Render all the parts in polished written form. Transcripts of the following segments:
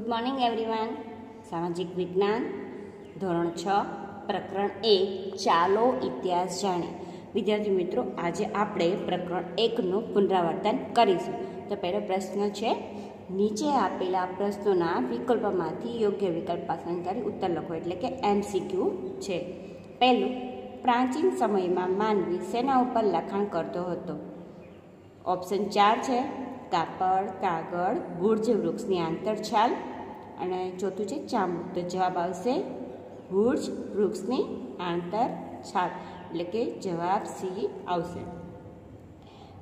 Good morning everyone. સામાજિક વિજ્ઞાન ધોરણ 6 પ્રકરણ 1 ચાલો ઇતિહાસ જાણીએ. વિદ્યાર્થી મિત્રો, આજે આપણે પ્રકરણ 1નું પુનરાવર્તન કરીશું. તો પહેલો પ્રશ્ન છે, નીચે આપેલા પ્રશ્નોના વિકલ્પોમાંથી યોગ્ય વિકલ્પ પસંદ કરી ઉત્તર લખો, એટલે કે MCQ છે. પહેલું, પ્રાચીન સમયમાં માનવી શેના ઉપર લખાણ કરતો હતો? ઓપ્શન 4 છે, કાપડ, કાગળ, ભુર્જ વૃક્ષની આંતરછાલ, અને ચોથું છે ચામડું. તો જવાબ આવશે ભુર્જ વૃક્ષની આંતરછાલ, એટલે કે જવાબ સી આવશે.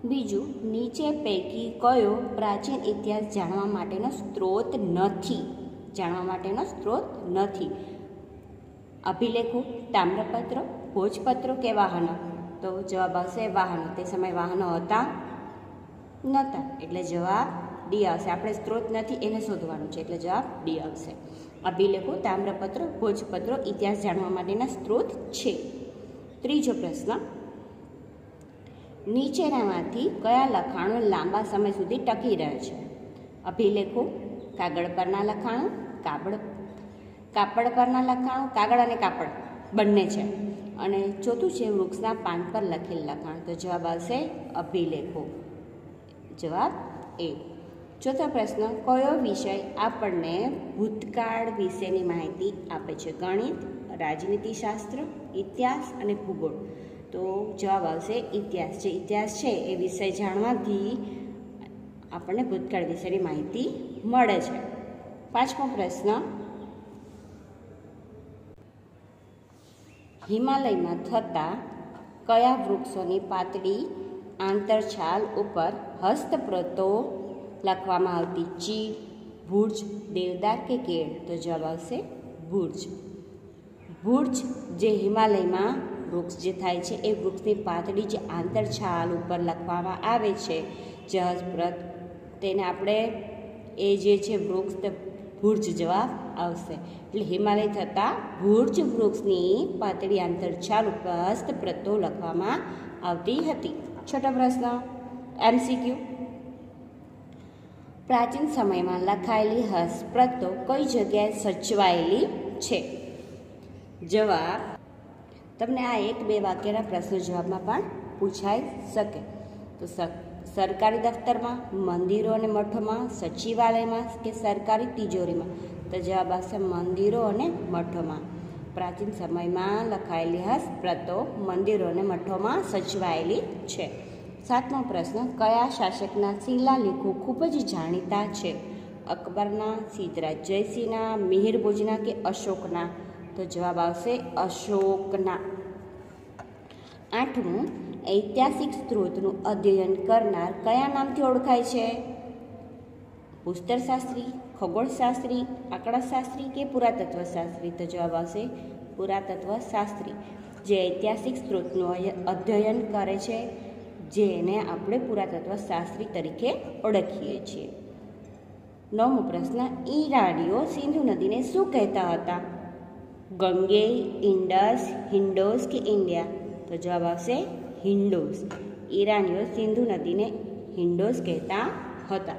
બીજું, નીચે પૈકી કયો પ્રાચીન ઇતિહાસ જાણવા માટેનો સ્ત્રોત નથી? અભિલેખો, તામ્રપત્રો, ભોજપત્રો કે વાહનો? તો જવાબ આવશે વાહનો. તે સમયે વાહનો હતા નહોતા, એટલે જવાબ ડી આવશે. આપણે સ્ત્રોત નથી એને શોધવાનું છે, એટલે જવાબ ડી આવશે. અભિલેખો, તામ્રપત્રો, ભોજપત્રો ઇતિહાસ જાણવા માટેના સ્ત્રોત છે. ત્રીજો પ્રશ્ન, નીચેનામાંથી કયા લખાણો લાંબા સમય સુધી ટકી રહે છે? અભિલેખો, કાગળ પરના લખાણો, કાપડ પરના લખાણો, કાગળ અને કાપડ બંને છે, અને ચોથું છે વૃક્ષના પાન પર લખેલ લખાણ. તો જવાબ આવશે અભિલેખો. જવાબ એ. ચોથો પ્રશ્ન, કયો વિષય આપણને ભૂતકાળ વિશેની માહિતી આપે છે? ગણિત, રાજનીતિશાસ્ત્ર, ઇતિહાસ અને ભૂગોળ? તો જવાબ આવશે ઇતિહાસ. જે ઇતિહાસ છે એ વિષય જાણવાથી આપણને ભૂતકાળ વિશેની માહિતી મળે છે. પાંચમો પ્રશ્ન, હિમાલયમાં થતા કયા વૃક્ષોની પાતળી આંતરછાલ ઉપર હસ્તપ્રતો લખવામાં આવતી? ચીડ, ભુર્જ, દેવદાર કે કેળ? તો જવાબ આવશે ભુર્જ. ભુર્જ જે હિમાલયમાં વૃક્ષ જે થાય છે એ વૃક્ષની પાતળી જે આંતરછાલ ઉપર લખવામાં આવે છે જે હસ્તપ્રત, તેને આપણે એ જે છે વૃક્ષ તે ભુર્જ જવાબ આવશે. એટલે હિમાલય થતાં ભુર્જ વૃક્ષની પાતળી આંતરછાલ ઉપર હસ્તપ્રતો લખવામાં આવતી હતી. છઠ્ઠો પ્રશ્ન, MCQ. પ્રાચીન સમયમાં લખાયેલી હસ્તપ્રતો કઈ જગ્યાએ સચવાયેલી છે? જવાબ તમને આ 1-2 વાક્યના પ્રશ્નો જવાબમાં પણ પૂછાઈ શકે. તો સરકારી દફતરમાં, મંદિરો અને મઠોમાં, સચિવાલયમાં કે સરકારી તિજોરીમાં? તો જવાબ આવશે મંદિરો અને મઠોમાં. પ્રાચીન સમયમાં લખાયેલી હસ્તપ્રતો મંદિરો અને મઠોમાં સચવાયેલી છે. સાતમો પ્રશ્ન, કયા શાસકના શિલાલેખો ખૂબ જ જાણીતા છે? અકબરના, સિદ્ધરાજ જયસિંહના, મિહિર ભોજના કે અશોકના? તો જવાબ આવશે અશોકના. આઠમું, ઐતિહાસિક સ્ત્રોતનું અધ્યયન કરનાર કયા નામથી ઓળખાય છે? ભૂસ્તરશાસ્ત્રી, ખગોળશાસ્ત્રી, આંકડાશાસ્ત્રી કે પુરાતત્વશાસ્ત્રી? તો જવાબ આવશે પુરાતત્વશાસ્ત્રી. જે ઐતિહાસિક સ્ત્રોતનું અધ્યયન કરે છે જેને આપણે પુરાતત્વશાસ્ત્રી તરીકે ઓળખીએ છીએ. નવમો પ્રશ્ન, ઈરાનીઓ સિંધુ નદીને શું કહેતા હતા? ગંગે, ઇન્ડસ, હિન્ડોસ કે ઇન્ડિયા? તો જવાબ આવશે હિન્ડોસ. ઈરાનીઓ સિંધુ નદીને હિન્ડોસ કહેતા હતા.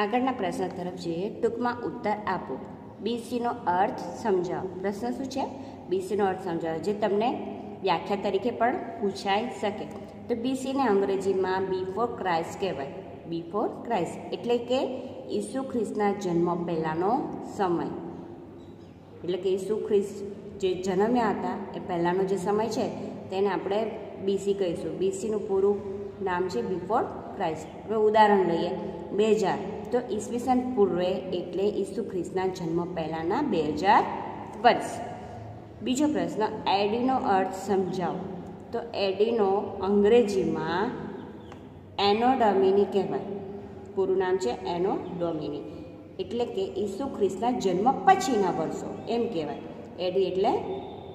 આગળના પ્રશ્ન તરફ જઈએ. ટૂંકમાં ઉત્તર આપો. BCનો અર્થ સમજાવો. પ્રશ્ન શું છે? BCનો અર્થ સમજાવો, જે તમને વ્યાખ્યા તરીકે પણ પૂછાઈ શકે. તો BCને અંગ્રેજીમાં બિફોર ક્રાઇસ્ટ કહેવાય. બિફોર ક્રાઇસ્ટ એટલે કે ઈસુ ખ્રિસ્તના જન્મ પહેલાંનો સમય, એટલે કે ઈસુ ખ્રિસ્ત જે જન્મ્યા હતા એ પહેલાંનો જે સમય છે તેને આપણે BC કહીશું. BCનું પૂરું નામ છે બિફોર ક્રાઇસ્ટ. હવે ઉદાહરણ લઈએ. 2000 તો ઈસવીસન પૂર્વે એટલે ઈસુ ખ્રિસ્તના જન્મ પહેલાંના 2000 વર્ષ. બીજો પ્રશ્ન, એડીનો અર્થ સમજાવો. તો એડીનો અંગ્રેજીમાં એનો ડોમિની કહેવાય. પૂરું નામ છે એનો ડોમિની, એટલે કે ઈસુ ખ્રિસ્તના જન્મ પછીના વર્ષો એમ કહેવાય. એડી એટલે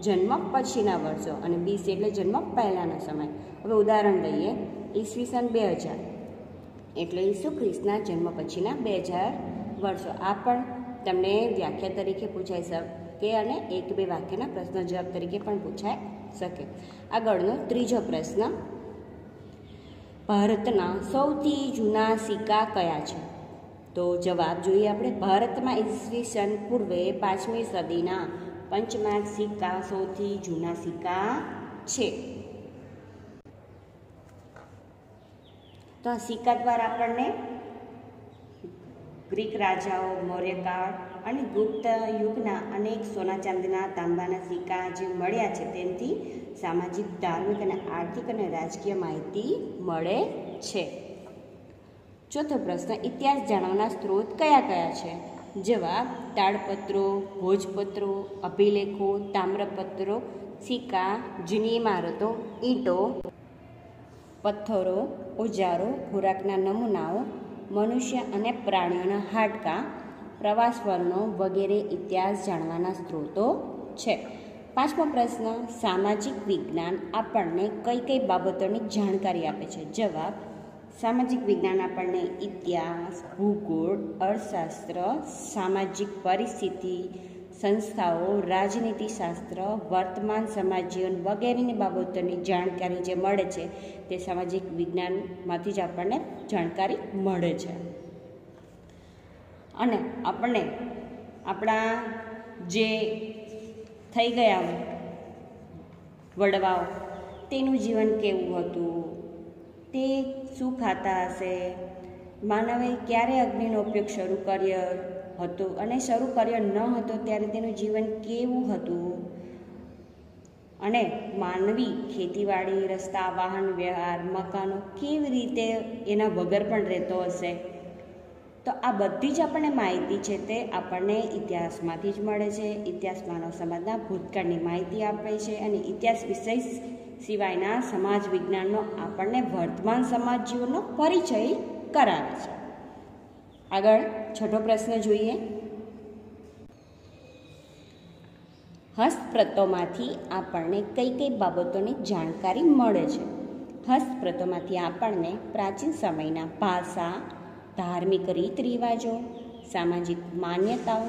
જન્મ પછીના વર્ષો અને BC એટલે જન્મ પહેલાંનો સમય. હવે ઉદાહરણ લઈએ. ઈસવીસન 2000 એટલે ઈસુ ખ્રિસ્તના જન્મ પછીના 2000 વર્ષો. આ પણ તમને વ્યાખ્યા તરીકે પૂછાઈ શકે અને 1-2 વાક્યના પ્રશ્ન જવાબ તરીકે પણ પૂછાઈ શકે. આગળનો ત્રીજો પ્રશ્ન, ભારતના સૌથી જૂના સિક્કા કયા છે? તો જવાબ જોઈએ આપણે. ભારતમાં ઈસવીસન પૂર્વે 5મી સદીના પંચમાર્ક સિક્કા સૌથી જૂના સિક્કા છે. તો આ સિક્કા દ્વારા આપણને ગ્રીક રાજાઓ, મૌર્યકાળ અને ગુપ્ત યુગના અનેક સોના ચાંદીના તાંબાના સિક્કા જે મળ્યા છે તેનાથી સામાજિક, ધાર્મિક અને આર્થિક અને રાજકીય માહિતી મળે છે. ચોથો પ્રશ્ન, ઇતિહાસ જાણવાના સ્ત્રોત કયા કયા છે? જવાબ: તાડપત્રો, ભોજપત્રો, અભિલેખો, તામ્રપત્રો, સિક્કા, જૂની ઇમારતો, ઈંટો, પથ્થરો, ઓજારો, ખોરાકના નમૂનાઓ, મનુષ્ય અને પ્રાણીઓના હાડકાં, પ્રવાસ વર્ણનો વગેરે ઇતિહાસ જાણવાના સ્ત્રોતો છે. પાંચમો પ્રશ્ન, સામાજિક વિજ્ઞાન આપણને કઈ કઈ બાબતોની જાણકારી આપે છે? જવાબ: સામાજિક વિજ્ઞાન આપણને ઇતિહાસ, ભૂગોળ, અર્થશાસ્ત્ર, સામાજિક પરિસ્થિતિ, સંસ્થાઓ, રાજનીતિશાસ્ત્ર, વર્તમાન સમાજ જીવન વગેરેની બાબતોની જાણકારી જે મળે છે તે સામાજિક વિજ્ઞાનમાંથી જ આપણને જાણકારી મળે છે. અને આપણને આપણા જે થઈ ગયા વડવાઓ તેનું જીવન કેવું હતું, તે શું ખાતા હશે, માનવે ક્યારે અગ્નિનો ઉપયોગ શરૂ કર્યો હતો અને શરૂ કર્યો ન હતો ત્યારે તેનું જીવન કેવું હતું, અને માનવી ખેતીવાડી, રસ્તા, વાહન વ્યવહાર, મકાનો કેવી રીતે એના વગર પણ રહેતો હશે. તો આ બધી જ આપણને માહિતી છે તે આપણને ઇતિહાસમાંથી જ મળે છે. ઇતિહાસ માનવ સમાજના ભૂતકાળની માહિતી આપે છે અને ઇતિહાસ વિષય સિવાયના સમાજ વિજ્ઞાનનો આપણને વર્તમાન સમાજ જીવનનો પરિચય કરાવે છે. આગળ છઠ્ઠો પ્રશ્ન જોઈએ. હસ્તપ્રતોમાંથી આપણને કઈ કઈ બાબતોની જાણકારી મળે છે? હસ્તપ્રતોમાંથી આપણને પ્રાચીન સમયના ભાષા, ધાર્મિક રીત રિવાજો, સામાજિક માન્યતાઓ,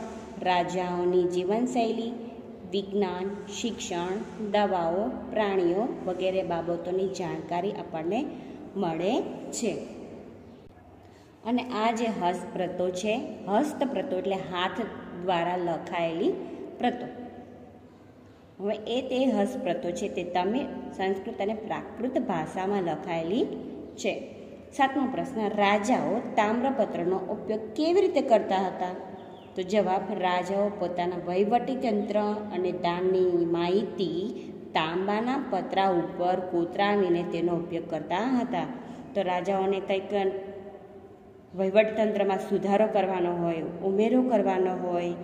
રાજાઓની જીવનશૈલી, વિજ્ઞાન, શિક્ષણ, દવાઓ, પ્રાણીઓ વગેરે બાબતોની જાણકારી આપણને મળે છે. અને આ જે હસ્તપ્રતો છે, હસ્તપ્રતો એટલે હાથ દ્વારા લખાયેલી પ્રતો. હવે તે હસ્તપ્રતો છે તે તમિળ, સંસ્કૃત અને પ્રાકૃત ભાષામાં લખાયેલી છે. સાતમો પ્રશ્ન, રાજાઓ તામ્રપત્રનો ઉપયોગ કેવી રીતે કરતા હતા? તો જવાબ: રાજાઓ પોતાના વહીવટી તંત્ર અને દાનની માહિતી તાંબાના પતરા ઉપર કોતરાવીને તેનો ઉપયોગ કરતા હતા. તો રાજાઓને કંઈક વહીવટતંત્રમાં સુધારો કરવાનો હોય, ઉમેરો કરવાનો હોય,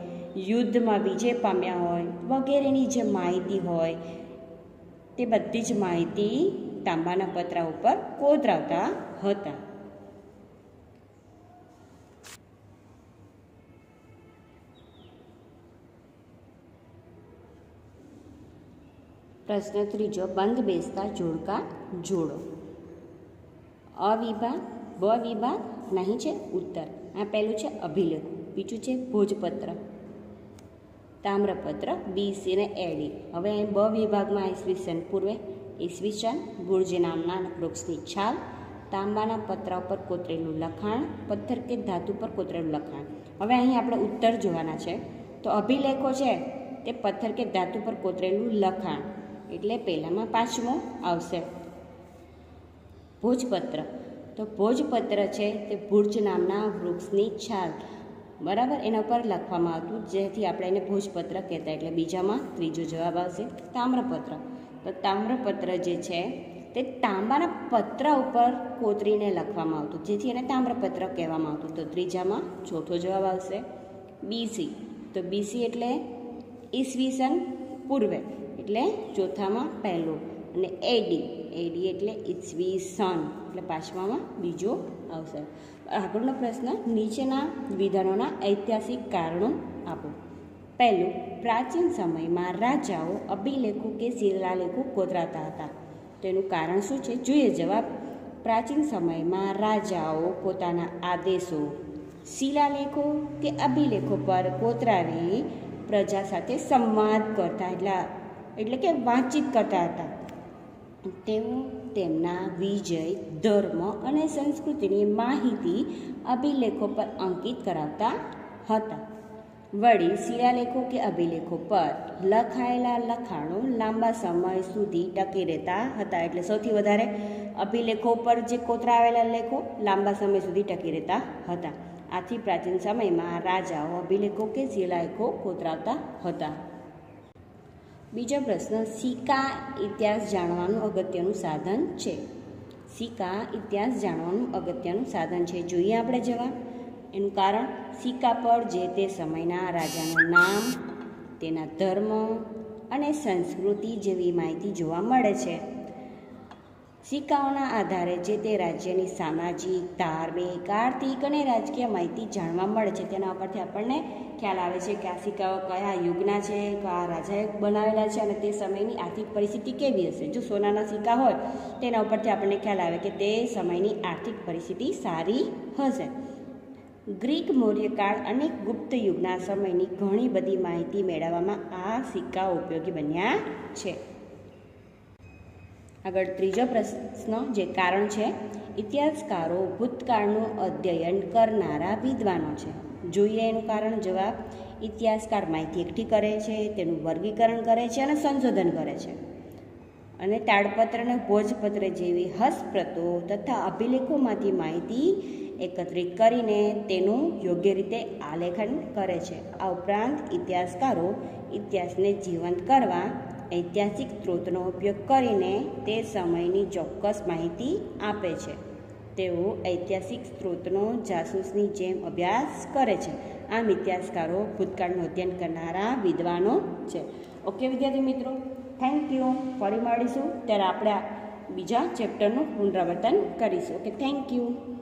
યુદ્ધમાં વિજય પામ્યા હોય વગેરેની જે માહિતી હોય તે બધી જ માહિતી તાંબાના પતરા ઉપર કોતરાવતા હતા. પ્રશ્ન ત્રીજો, બંધ બેસતા જોડકા જોડો. અ વિભાગ, બ વિભાગ, નહીં છે ઉત્તર. આ પહેલું છે અભિલેખ, બીજું છે ભોજપત્ર, તામ્રપત્ર, બી, સી ને એડી. હવે અહીં બ વિભાગમાં ઈસવીસન પૂર્વે, ઈસવીસન, ગુર્જ નામના વૃક્ષની છાલ, તાંબાના પતરા ઉપર કોતરેલું લખાણ, પથ્થર કે ધાતુ પર કોતરેલું લખાણ. હવે અહીં આપણે ઉત્તર જોવાના છે. તો અભિલેખો છે તે પથ્થર કે ધાતુ પર કોતરેલું લખાણ એટલે પહેલામાં પાંચમું આવશે. ભોજપત્ર, તો ભોજપત્ર છે તે ભુર્જ નામના વૃક્ષની છાલ, બરાબર, એના પર લખવામાં આવતું જેથી આપણે એને ભોજપત્ર કહેતા, એટલે બીજામાં ત્રીજો જવાબ આવશે. તામ્રપત્ર, તો તામ્રપત્ર જે છે તે તાંબાના પતરા ઉપર કોતરીને લખવામાં આવતું જેથી એને તામ્રપત્ર કહેવામાં આવતું, તો ત્રીજામાં ચોથો જવાબ આવશે. બીસી, તો બીસી એટલે ઈસવીસન પૂર્વે એટલે ચોથામાં પહેલું, અને એડી, એડી એટલે ઈસવીસન એટલે પાંચમામાં બીજો આવશે. આગળનો પ્રશ્ન, નીચેના વિધાનોના ઐતિહાસિક કારણો આપો. પહેલું, પ્રાચીન સમયમાં રાજાઓ અભિલેખો કે શિલાલેખો કોતરાતા હતા. તેનું કારણ શું છે? જોઈએ જવાબ. પ્રાચીન સમયમાં રાજાઓ પોતાના આદેશો શિલાલેખો કે અભિલેખો પર કોતરાવી પ્રજા સાથે સંવાદ કરતા, એટલે કે વાતચીત કરતા હતા. તેમના વિજય, ધર્મ અને સંસ્કૃતિની માહિતી અભિલેખો પર અંકિત કરાવતા હતા. વળી શિલાલેખો કે અભિલેખો પર લખાયેલા લખાણો લાંબા સમય સુધી ટકી રહેતા હતા. એટલે સૌથી વધારે અભિલેખો પર જે કોતરાવેલા લેખો લાંબા સમય સુધી ટકી રહેતા હતા. આથી પ્રાચીન સમયમાં રાજાઓ અભિલેખો કે શિલાલેખો કોતરાવતા હતા. બીજો પ્રશ્ન, સિક્કા ઇતિહાસ જાણવાનું અગત્યનું સાધન છે. સિક્કા ઇતિહાસ જાણવાનું અગત્યનું સાધન છે. જોઈએ આપણે જવાબ. એનું કારણ, સિક્કા પર જે તે સમયના રાજાનું નામ, તેના ધર્મ અને સંસ્કૃતિ જેવી માહિતી જોવા મળે છે. સિક્કાઓના આધારે જે તે રાજ્યની સામાજિક, ધાર્મિક, આર્થિક અને રાજકીય માહિતી જાણવા મળે છે. તેના ઉપરથી આપણને ખ્યાલ આવે છે કે આ સિક્કાઓ કયા યુગના છે, કયા રાજાએ બનાવેલા છે અને તે સમયની આર્થિક પરિસ્થિતિ કેવી હશે. જો સોનાના સિક્કા હોય તેના ઉપરથી આપણને ખ્યાલ આવે કે તે સમયની આર્થિક પરિસ્થિતિ સારી હશે. ગ્રીક, મૌર્યકાળ અને ગુપ્ત યુગના સમયની ઘણી બધી માહિતી મેળવવામાં આ સિક્કાઓ ઉપયોગી બન્યા છે. આગળ ત્રીજો પ્રશ્ન, જે કારણ છે, ઇતિહાસકારો ભૂતકાળનું અધ્યયન કરનારા વિદ્વાનો છે. જોઈએ એનું કારણ. જવાબ, ઇતિહાસકાર માહિતી એકઠી કરે છે, તેનું વર્ગીકરણ કરે છે અને સંશોધન કરે છે. અને તાડપત્ર અને ભોજપત્ર જેવી હસ્તપ્રતો તથા અભિલેખોમાંથી માહિતી એકત્રિત કરીને તેનું યોગ્ય રીતે આલેખન કરે છે. આ ઉપરાંત ઇતિહાસકારો ઇતિહાસને જીવંત કરવા ઐતિહાસિક સ્ત્રોતનો ઉપયોગ કરીને તે સમયની ચોક્કસ માહિતી આપે છે. તેઓ ઐતિહાસિક સ્ત્રોતનો જાસૂસની જેમ અભ્યાસ કરે છે. આમ ઇતિહાસકારો ભૂતકાળનું અધ્યયન કરનારા વિદ્વાનો છે. ઓકે વિદ્યાર્થી મિત્રો, થેન્ક યુ. ફરી મળીશું ત્યારે આપણે બીજા ચેપ્ટરનું પુનરાવર્તન કરીશું. Okay, thank you.